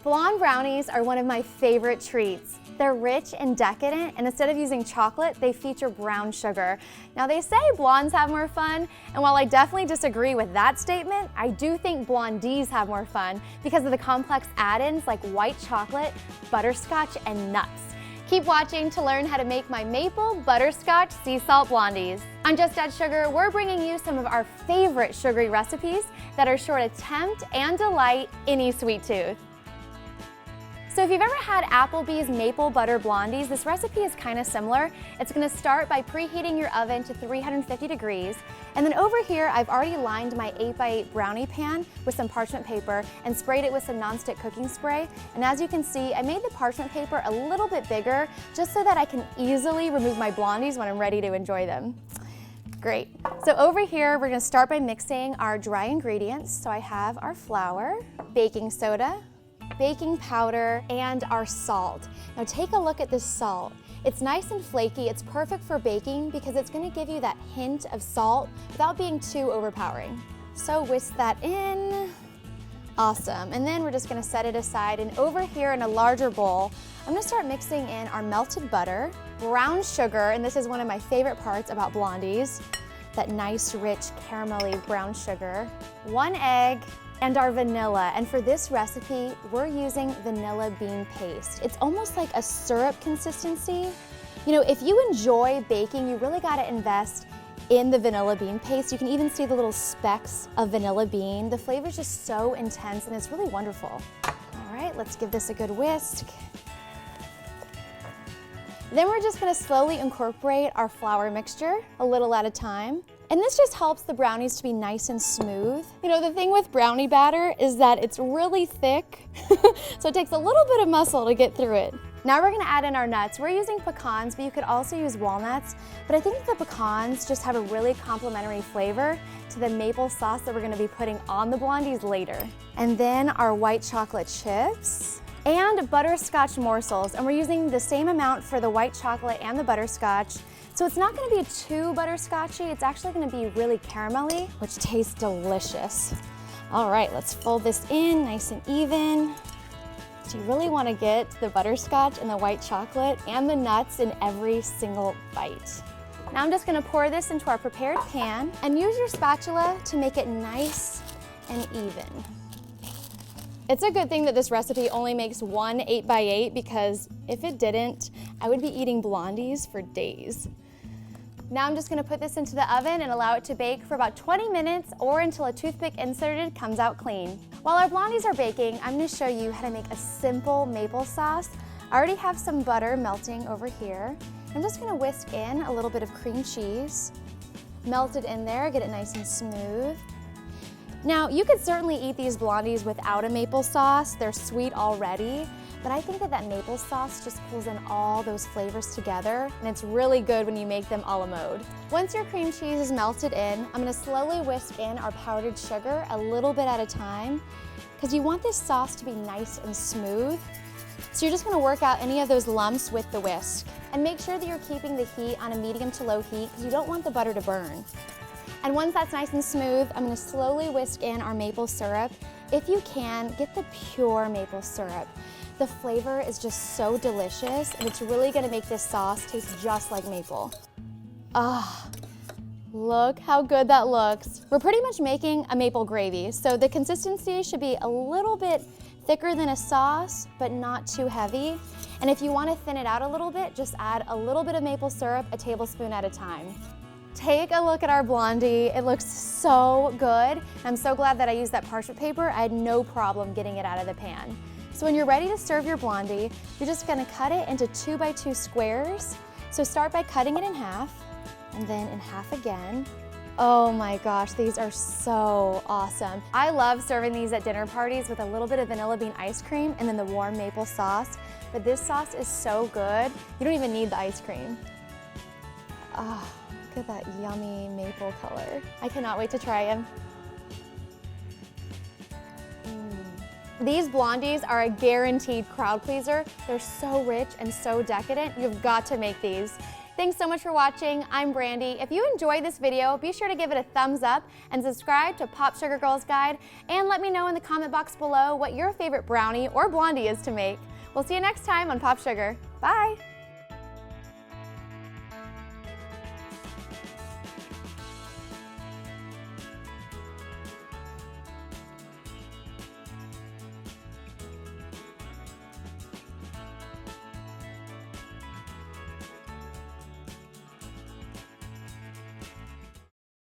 Blonde brownies are one of my favorite treats. They're rich and decadent, and instead of using chocolate, they feature brown sugar. Now they say blondes have more fun, and while I definitely disagree with that statement, I do think blondies have more fun because of the complex add-ins like white chocolate, butterscotch, and nuts. Keep watching to learn how to make my maple butterscotch sea salt blondies. On Just Add Sugar, we're bringing you some of our favorite sugary recipes that are sure to tempt and delight any sweet tooth. So if you've ever had Applebee's maple butter blondies, this recipe is kind of similar. It's going to start by preheating your oven to 350 degrees. And then over here, I've already lined my 8x8 brownie pan with some parchment paper and sprayed it with some nonstick cooking spray. And as you can see, I made the parchment paper a little bit bigger just so that I can easily remove my blondies when I'm ready to enjoy them. Great. So over here, we're going to start by mixing our dry ingredients. So I have our flour, baking soda, baking powder, and our salt. Now take a look at this salt. It's nice and flaky. It's perfect for baking because it's going to give you that hint of salt without being too overpowering. So whisk that in. Awesome. And then we're just going to set it aside. And over here in a larger bowl, I'm going to start mixing in our melted butter, brown sugar, and this is one of my favorite parts about blondies, that nice, rich, caramelly brown sugar, 1 egg, and our vanilla. And for this recipe, we're using vanilla bean paste. It's almost like a syrup consistency. You know, if you enjoy baking, you really gotta invest in the vanilla bean paste. You can even see the little specks of vanilla bean. The flavor is just so intense and it's really wonderful. All right, let's give this a good whisk. Then we're just gonna slowly incorporate our flour mixture a little at a time. And this just helps the brownies to be nice and smooth. You know, the thing with brownie batter is that it's really thick, so it takes a little bit of muscle to get through it. Now we're gonna add in our nuts. We're using pecans, but you could also use walnuts. But I think the pecans just have a really complementary flavor to the maple sauce that we're gonna be putting on the blondies later. And then our white chocolate chips and butterscotch morsels. And we're using the same amount for the white chocolate and the butterscotch. So it's not gonna be too butterscotchy, it's actually gonna be really caramelly, which tastes delicious. All right, let's fold this in nice and even. So you really wanna get the butterscotch and the white chocolate and the nuts in every single bite. Now I'm just gonna pour this into our prepared pan and use your spatula to make it nice and even. It's a good thing that this recipe only makes one 8x8 because if it didn't, I would be eating blondies for days. Now I'm just gonna put this into the oven and allow it to bake for about 20 minutes or until a toothpick inserted comes out clean. While our blondies are baking, I'm gonna show you how to make a simple maple sauce. I already have some butter melting over here. I'm just gonna whisk in a little bit of cream cheese, melt it in there, get it nice and smooth. Now, you could certainly eat these blondies without a maple sauce. They're sweet already, but I think that maple sauce just pulls in all those flavors together, and it's really good when you make them a la mode. Once your cream cheese is melted in, I'm gonna slowly whisk in our powdered sugar a little bit at a time, because you want this sauce to be nice and smooth. So you're just gonna work out any of those lumps with the whisk. And make sure that you're keeping the heat on a medium to low heat, because you don't want the butter to burn. And once that's nice and smooth, I'm gonna slowly whisk in our maple syrup. If you can, get the pure maple syrup. The flavor is just so delicious, and it's really gonna make this sauce taste just like maple. Ah, look how good that looks. We're pretty much making a maple gravy, so the consistency should be a little bit thicker than a sauce, but not too heavy. And if you wanna thin it out a little bit, just add a little bit of maple syrup, a tablespoon at a time. Take a look at our blondie. It looks so good. I'm so glad that I used that parchment paper. I had no problem getting it out of the pan. So when you're ready to serve your blondie, you're just gonna cut it into 2x2 squares. So start by cutting it in half, and then in half again. Oh my gosh, these are so awesome. I love serving these at dinner parties with a little bit of vanilla bean ice cream and then the warm maple sauce. But this sauce is so good, you don't even need the ice cream. Ah. Look at that yummy maple color. I cannot wait to try them. These blondies are a guaranteed crowd pleaser. They're so rich and so decadent. You've got to make these. Thanks so much for watching. I'm Brandi. If you enjoyed this video, be sure to give it a thumbs up and subscribe to Pop Sugar Girls Guide, and let me know in the comment box below what your favorite brownie or blondie is to make. We'll see you next time on Pop Sugar. Bye!